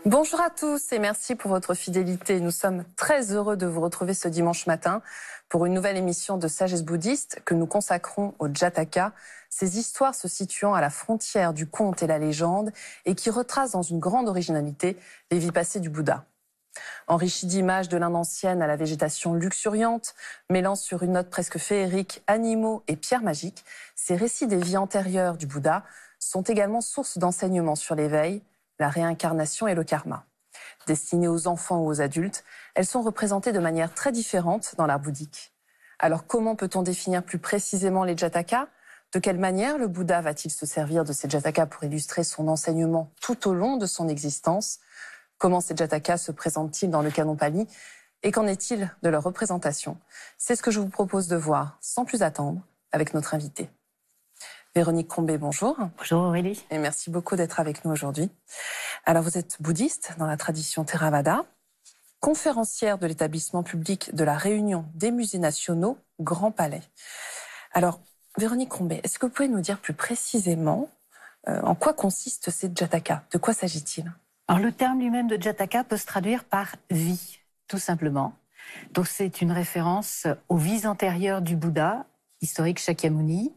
Bonjour à tous et merci pour votre fidélité. Nous sommes très heureux de vous retrouver ce dimanche matin pour une nouvelle émission de Sagesse bouddhiste que nous consacrons au Jataka, ces histoires se situant à la frontière du conte et la légende et qui retracent dans une grande originalité les vies passées du Bouddha. Enrichis d'images de l'Inde ancienne à la végétation luxuriante, mêlant sur une note presque féerique animaux et pierres magiques, ces récits des vies antérieures du Bouddha sont également source d'enseignements sur l'éveil, la réincarnation et le karma. Destinées aux enfants ou aux adultes, elles sont représentées de manière très différente dans l'art bouddhique. Alors comment peut-on définir plus précisément les Jatakas ? De quelle manière le Bouddha va-t-il se servir de ces Jatakas pour illustrer son enseignement tout au long de son existence ? Comment ces Jatakas se présentent-ils dans le canon Pali ? Et qu'en est-il de leur représentation ? C'est ce que je vous propose de voir sans plus attendre avec notre invitée. Véronique Crombé, bonjour. Bonjour Aurélie. Et merci beaucoup d'être avec nous aujourd'hui. Alors vous êtes bouddhiste dans la tradition Theravada, conférencière de l'établissement public de la Réunion des musées nationaux Grand Palais. Alors Véronique Crombé, est-ce que vous pouvez nous dire plus précisément en quoi consistent ces Jatakas ? De quoi s'agit-il ? Alors le terme lui-même de Jataka peut se traduire par vie, tout simplement. Donc c'est une référence aux vies antérieures du Bouddha, historique Shakyamuni,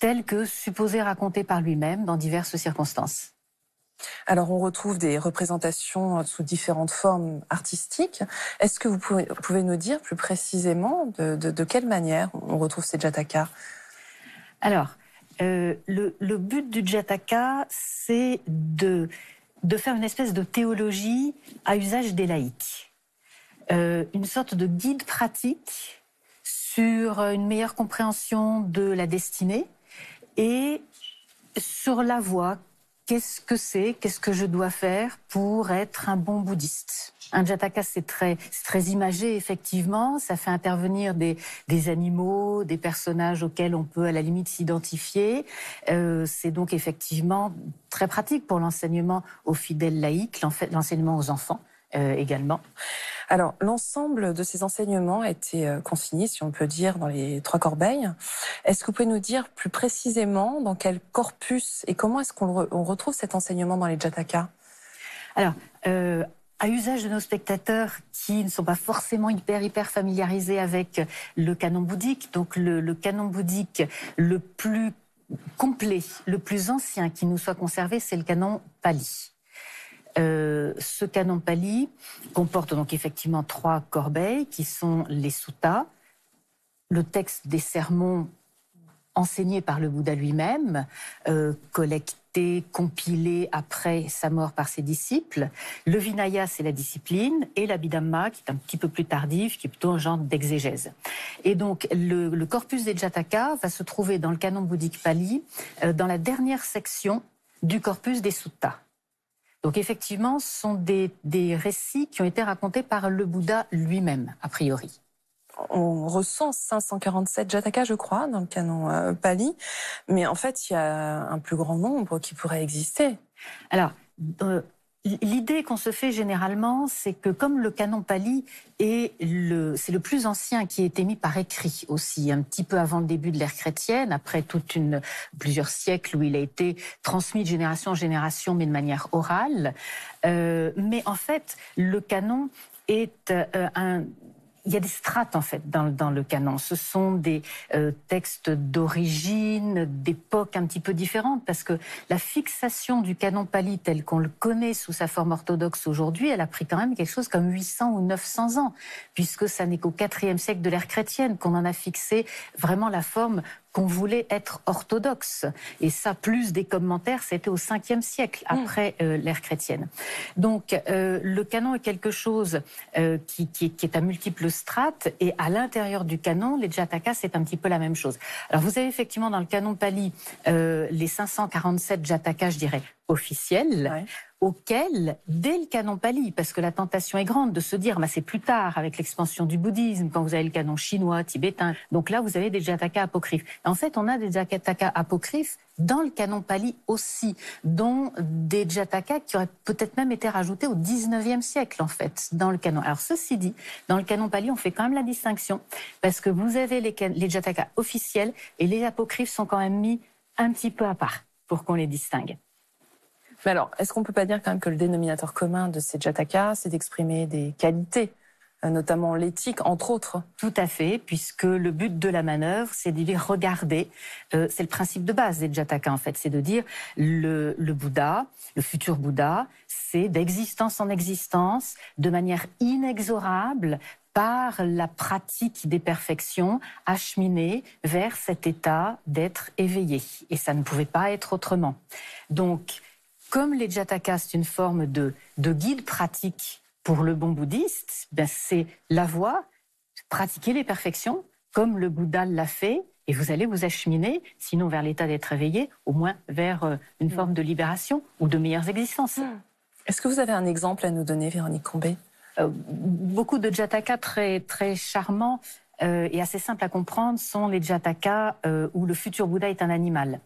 telles que supposées racontées par lui-même dans diverses circonstances. Alors on retrouve des représentations sous différentes formes artistiques. Est-ce que vous pouvez nous dire plus précisément de quelle manière on retrouve ces Jatakas ? Alors, le but du Jataka, c'est de faire une espèce de théologie à usage des laïcs. Une sorte de guide pratique sur une meilleure compréhension de la destinée et sur la voie. Qu'est-ce que je dois faire pour être un bon bouddhiste ? Un Jataka, c'est très imagé, effectivement. Ça fait intervenir des animaux, des personnages auxquels on peut à la limite s'identifier. C'est donc effectivement très pratique pour l'enseignement aux fidèles laïcs, l'enseignement aux enfants également. Alors, l'ensemble de ces enseignements a été consigné, si on peut dire, dans les 3 corbeilles. Est-ce que vous pouvez nous dire plus précisément dans quel corpus et comment est-ce qu'on retrouve cet enseignement dans les Jatakas ? Alors, à usage de nos spectateurs qui ne sont pas forcément hyper familiarisés avec le canon bouddhique, donc le canon bouddhique le plus complet, le plus ancien qui nous soit conservé, c'est le canon Pali. Ce canon Pali comporte donc effectivement 3 corbeilles qui sont les suttas, le texte des sermons enseignés par le Bouddha lui-même, collectés, compilés après sa mort par ses disciples. Le Vinaya, c'est la discipline, et l'Abhidhamma, qui est un petit peu plus tardif, qui est plutôt un genre d'exégèse. Et donc, le corpus des Jatakas va se trouver dans le canon bouddhique Pali, dans la dernière section du corpus des suttas. Donc effectivement, ce sont des récits qui ont été racontés par le Bouddha lui-même, a priori. On recense 547 Jatakas, je crois, dans le canon Pali, mais en fait, il y a un plus grand nombre qui pourrait exister. Alors, l'idée qu'on se fait généralement, c'est que comme le canon Pali c'est le plus ancien qui a été mis par écrit aussi, un petit peu avant le début de l'ère chrétienne, après plusieurs siècles où il a été transmis de génération en génération, mais de manière orale. Mais en fait, le canon est il y a des strates en fait dans le canon. Ce sont des textes d'origine, d'époques un petit peu différentes, parce que la fixation du canon Pali tel qu'on le connaît sous sa forme orthodoxe aujourd'hui, elle a pris quand même quelque chose comme 800 ou 900 ans, puisque ça n'est qu'au IVe siècle de l'ère chrétienne qu'on en a fixé vraiment la forme qu'on voulait être orthodoxe. Et ça, plus des commentaires, c'était au 5e siècle, après l'ère chrétienne. Donc, le canon est quelque chose qui est à multiples strates, et à l'intérieur du canon, les Jatakas, c'est un petit peu la même chose. Alors, vous avez effectivement dans le canon Pali les 547 Jatakas, je dirais, officiels, ouais, auxquels, dès le canon Pali, parce que la tentation est grande de se dire, c'est plus tard, avec l'expansion du bouddhisme, quand vous avez le canon chinois, tibétain, donc là, vous avez des Jatakas apocryphes. En fait, on a des Jatakas apocryphes dans le canon Pali aussi, dont des Jatakas qui auraient peut-être même été rajoutés au 19e siècle, en fait, dans le canon. Alors, ceci dit, dans le canon Pali, on fait quand même la distinction, parce que vous avez les Jatakas officiels, et les apocryphes sont quand même mis un petit peu à part, pour qu'on les distingue. Mais alors, est-ce qu'on ne peut pas dire quand même que le dénominateur commun de ces Jatakas, c'est d'exprimer des qualités, notamment l'éthique, entre autres? Tout à fait, puisque le but de la manœuvre, c'est de dire, regardez, c'est le principe de base des Jatakas en fait, c'est de dire le Bouddha, le futur Bouddha, c'est d'existence en existence, de manière inexorable, par la pratique des perfections, acheminer vers cet état d'être éveillé. Et ça ne pouvait pas être autrement. Donc, comme les Jatakas, c'est une forme de guide pratique pour le bon bouddhiste, ben c'est la voie, pratiquer les perfections comme le Bouddha l'a fait, et vous allez vous acheminer, sinon vers l'état d'être éveillé, au moins vers une forme de libération ou de meilleures existences. Est-ce que vous avez un exemple à nous donner, Véronique Combet? Beaucoup de Jatakas très, très charmants et assez simples à comprendre sont les Jatakas où le futur Bouddha est un animal.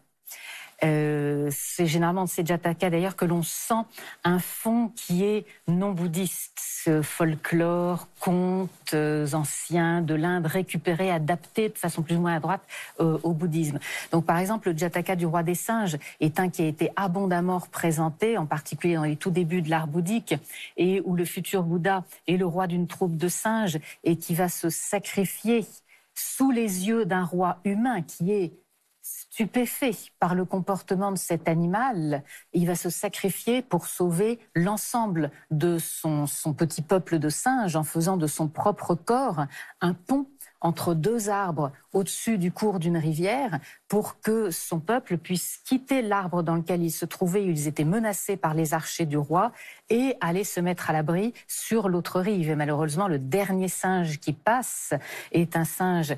C'est généralement de ces Jatakas d'ailleurs que l'on sent un fond qui est non bouddhiste, folklore, contes anciens de l'Inde récupérés, adaptés de façon plus ou moins à droite au bouddhisme. Donc par exemple le Jataka du roi des singes est un qui a été abondamment représenté, en particulier dans les tout débuts de l'art bouddhique, et où le futur Bouddha est le roi d'une troupe de singes et qui va se sacrifier sous les yeux d'un roi humain qui est stupéfait par le comportement de cet animal. Il va se sacrifier pour sauver l'ensemble de son petit peuple de singes en faisant de son propre corps un pont entre deux arbres au-dessus du cours d'une rivière pour que son peuple puisse quitter l'arbre dans lequel ils se trouvaient, où ils étaient menacés par les archers du roi, et aller se mettre à l'abri sur l'autre rive. Et malheureusement, le dernier singe qui passe est un singe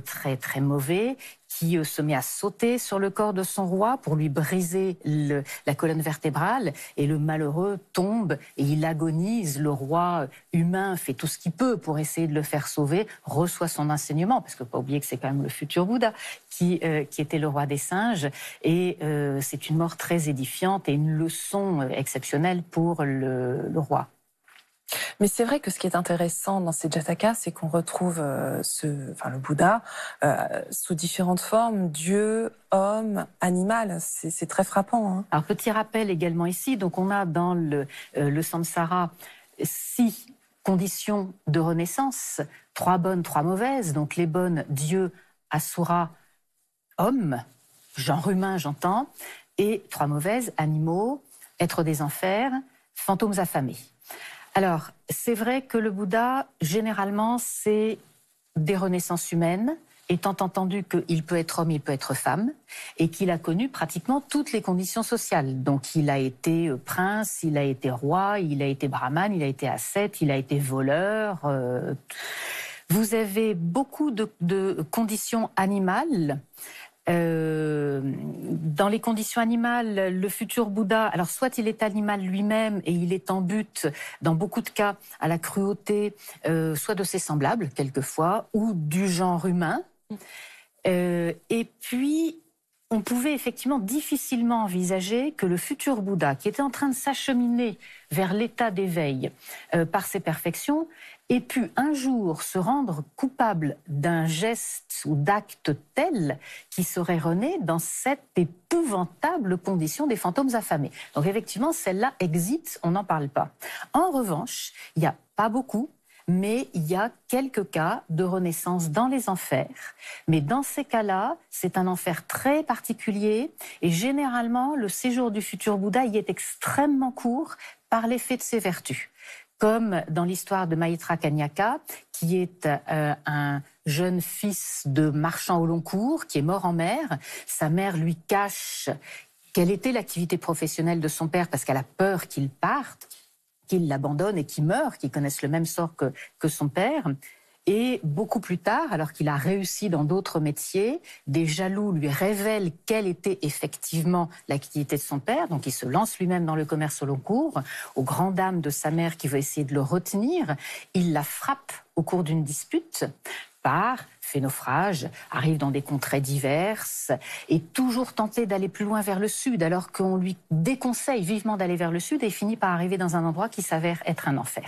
très très mauvais, qui se met à sauter sur le corps de son roi pour lui briser la colonne vertébrale, et le malheureux tombe et il agonise. Le roi humain fait tout ce qu'il peut pour essayer de le faire sauver, reçoit son enseignement, parce qu'il ne faut pas oublier que c'est quand même le futur Bouddha qui était le roi des singes, et c'est une mort très édifiante et une leçon exceptionnelle pour le roi. Mais c'est vrai que ce qui est intéressant dans ces Jatakas, c'est qu'on retrouve le Bouddha sous différentes formes, Dieu, homme, animal. C'est très frappant. Hein. Alors, petit rappel également ici, donc on a dans le samsara 6 conditions de renaissance, 3 bonnes, 3 mauvaises. Donc les bonnes, Dieu, asura, homme, genre humain j'entends, et 3 mauvaises, animaux, êtres des enfers, fantômes affamés. Alors, c'est vrai que le Bouddha, généralement, c'est des renaissances humaines, étant entendu qu'il peut être homme, il peut être femme, et qu'il a connu pratiquement toutes les conditions sociales. Donc, il a été prince, il a été roi, il a été brahmane, il a été ascète, il a été voleur. Vous avez beaucoup de conditions animales. Dans les conditions animales, le futur Bouddha, alors soit il est animal lui-même et il est en but, dans beaucoup de cas, à la cruauté, soit de ses semblables, quelquefois, ou du genre humain. Et puis, on pouvait effectivement difficilement envisager que le futur Bouddha, qui était en train de s'acheminer vers l'état d'éveil par ses perfections, ait pu un jour se rendre coupable d'un geste ou d'acte tel qui serait rené dans cette épouvantable condition des fantômes affamés. Donc effectivement, celle-là existe, on n'en parle pas. En revanche, il n'y a pas beaucoup, mais il y a quelques cas de renaissance dans les enfers. Mais dans ces cas-là, c'est un enfer très particulier, et généralement, le séjour du futur Bouddha y est extrêmement court par l'effet de ses vertus. Comme dans l'histoire de Maitra Kanyaka, qui est un jeune fils de marchand au long cours, qui est mort en mer. Sa mère lui cache quelle était l'activité professionnelle de son père, parce qu'elle a peur qu'il parte, qu'il l'abandonne et qu'il meure, qu'il connaisse le même sort que son père. Et beaucoup plus tard, alors qu'il a réussi dans d'autres métiers, des jaloux lui révèlent quelle était effectivement l'activité de son père. Donc il se lance lui-même dans le commerce au long cours, aux grandes dames de sa mère qui veut essayer de le retenir. Il la frappe au cours d'une dispute, part, fait naufrage, arrive dans des contrées diverses, et toujours tenté d'aller plus loin vers le sud, alors qu'on lui déconseille vivement d'aller vers le sud, et finit par arriver dans un endroit qui s'avère être un enfer.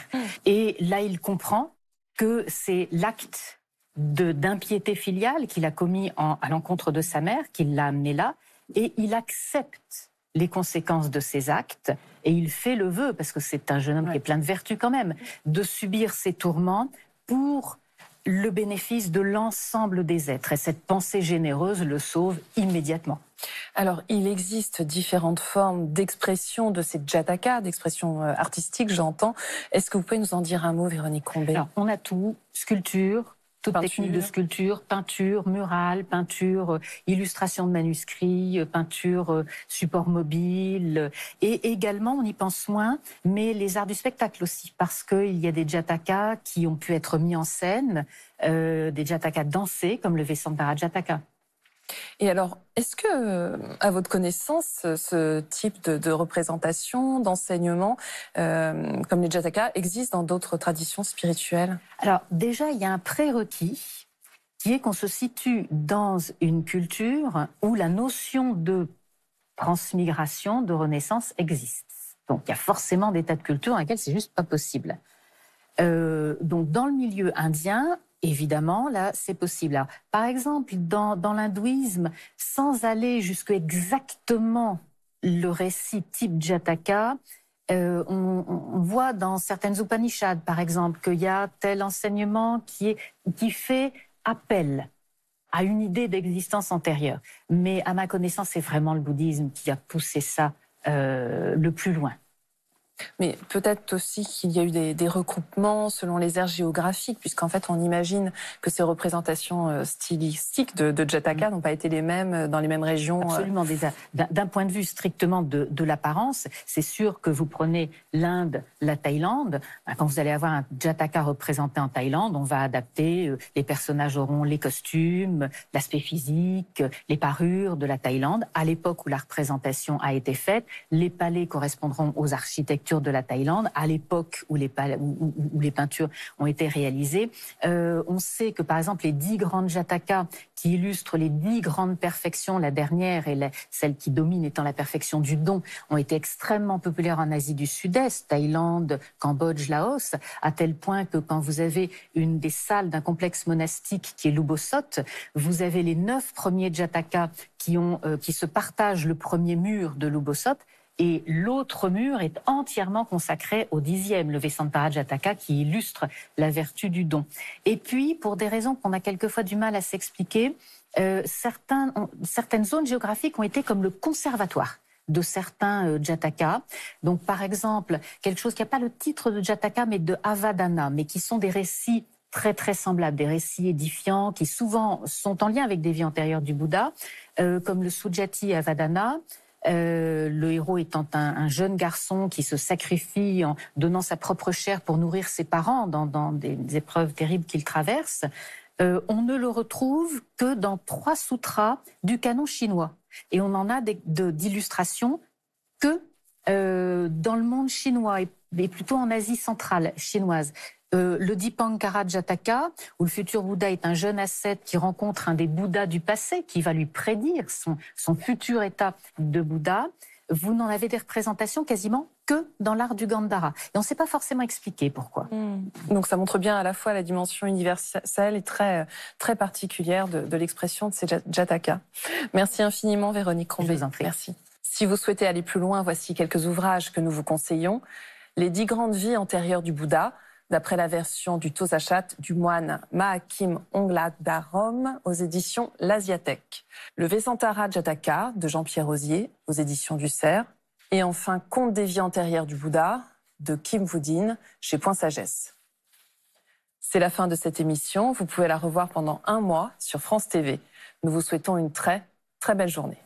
Et là, il comprend que c'est l'acte d'impiété filiale qu'il a commis à l'encontre de sa mère qui l'a amené là, et il accepte les conséquences de ses actes, et il fait le vœu, parce que c'est un jeune homme qui est plein de vertus quand même, de subir ces tourments pour le bénéfice de l'ensemble des êtres. Et cette pensée généreuse le sauve immédiatement. Alors, il existe différentes formes d'expression de ces jatakas, d'expression artistique, j'entends. Est-ce que vous pouvez nous en dire un mot, Véronique Crombé? Alors, on a tout, sculpture, toute technique de sculpture, peinture, murale, peinture, illustration de manuscrits, peinture, support mobile. Et également, on y pense moins, mais les arts du spectacle aussi, parce qu'il y a des jatakas qui ont pu être mis en scène, des jatakas dansés, comme le Vesantara Jataka. Et alors, est-ce que, à votre connaissance, ce type de représentation, d'enseignement, comme les jatakas, existe dans d'autres traditions spirituelles? Alors, déjà, il y a un prérequis qui est qu'on se situe dans une culture où la notion de transmigration, de renaissance existe. Donc, il y a forcément des tas de cultures dans lesquelles c'est juste pas possible. Donc, dans le milieu indien, évidemment, là, c'est possible. Alors, par exemple, dans l'hindouisme, sans aller jusqu'à exactement le récit type Jataka, on voit dans certaines Upanishads, par exemple, qu'il y a tel enseignement qui fait appel à une idée d'existence antérieure. Mais à ma connaissance, c'est vraiment le bouddhisme qui a poussé ça le plus loin. Mais peut-être aussi qu'il y a eu des recoupements selon les aires géographiques, puisqu'en fait, on imagine que ces représentations stylistiques de Jataka n'ont pas été les mêmes dans les mêmes régions. Absolument. D'un point de vue strictement de l'apparence, c'est sûr que vous prenez l'Inde, la Thaïlande. Quand vous allez avoir un Jataka représenté en Thaïlande, on va adapter, les personnages auront les costumes, l'aspect physique, les parures de la Thaïlande. À l'époque où la représentation a été faite, les palais correspondront aux architectures de la Thaïlande, à l'époque où les peintures ont été réalisées. On sait que, par exemple, les 10 grandes jatakas qui illustrent les 10 grandes perfections, la dernière et celle qui domine étant la perfection du don, ont été extrêmement populaires en Asie du Sud-Est, Thaïlande, Cambodge, Laos, à tel point que quand vous avez une des salles d'un complexe monastique qui est l'Ubosot, vous avez les 9 premiers jatakas qui se partagent le premier mur de l'Ubosot, et l'autre mur est entièrement consacré au 10e, le Vesantara Jataka, qui illustre la vertu du don. Et puis, pour des raisons qu'on a quelquefois du mal à s'expliquer, certaines zones géographiques ont été comme le conservatoire de certains jatakas. Donc, par exemple, quelque chose qui n'a pas le titre de jataka, mais de avadana, mais qui sont des récits très très semblables, des récits édifiants qui souvent sont en lien avec des vies antérieures du Bouddha, comme le Sujati Avadana. Le héros étant un jeune garçon qui se sacrifie en donnant sa propre chair pour nourrir ses parents dans des épreuves terribles qu'il traverse, on ne le retrouve que dans 3 sutras du canon chinois. Et on en a d'illustrations que dans le monde chinois et plutôt en Asie centrale chinoise. Le Dipankara Jataka, où le futur Bouddha est un jeune ascète qui rencontre un des Bouddhas du passé, qui va lui prédire son futur état de Bouddha, vous n'en avez des représentations quasiment que dans l'art du Gandhara. Et on ne sait pas forcément expliquer pourquoi. Donc ça montre bien à la fois la dimension universelle et très, très particulière de l'expression de ces jatakas. Merci infiniment, Véronique Crombé. Je vous en prie. Merci. Si vous souhaitez aller plus loin, voici quelques ouvrages que nous vous conseillons. Les 10 grandes vies antérieures du Bouddha, d'après la version du Tosachat du moine Mahakim Ongladharom aux éditions L'Asiathèque. Le Vesantara Jataka de Jean-Pierre Osier aux éditions du Cerf. Et enfin, Conte des vies antérieures du Bouddha de Kim Woo-din chez Point Sagesse. C'est la fin de cette émission. Vous pouvez la revoir pendant 1 mois sur France TV. Nous vous souhaitons une très, très belle journée.